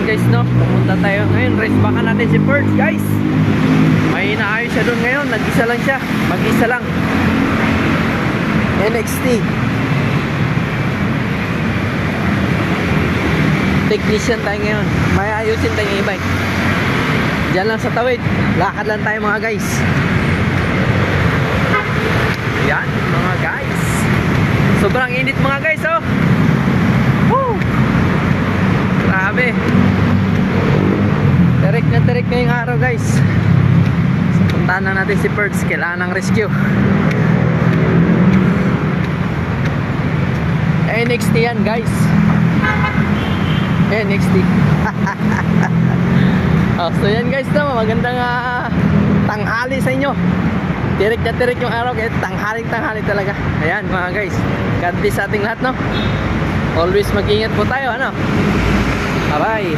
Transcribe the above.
guys, no? Pumunta tayo ngayon. Race baka natin si Perch, guys. May inaayos siya doon ngayon. Nag-isa lang siya. Mag-isa lang. NXT. Technician tayo ngayon. May ayusin tayo yung e-bike. Diyan lang sa tawid. Lakad lang tayo mga guys. Yan mga guys. Sobrang init mga guys, oh. Woo! Grabe. Tirik na yung araw guys. So, puntahan na natin si Perch. Kailangan ng rescue. NXT yan guys. NXT. Oh, so yan guys, no? Magandang tanghali sa inyo. Tirik na tirik yung araw, kaya tanghali talaga. Ayan mga guys, God bless sa ating lahat, no? Always mag-ingat po tayo, ano? Bye bye.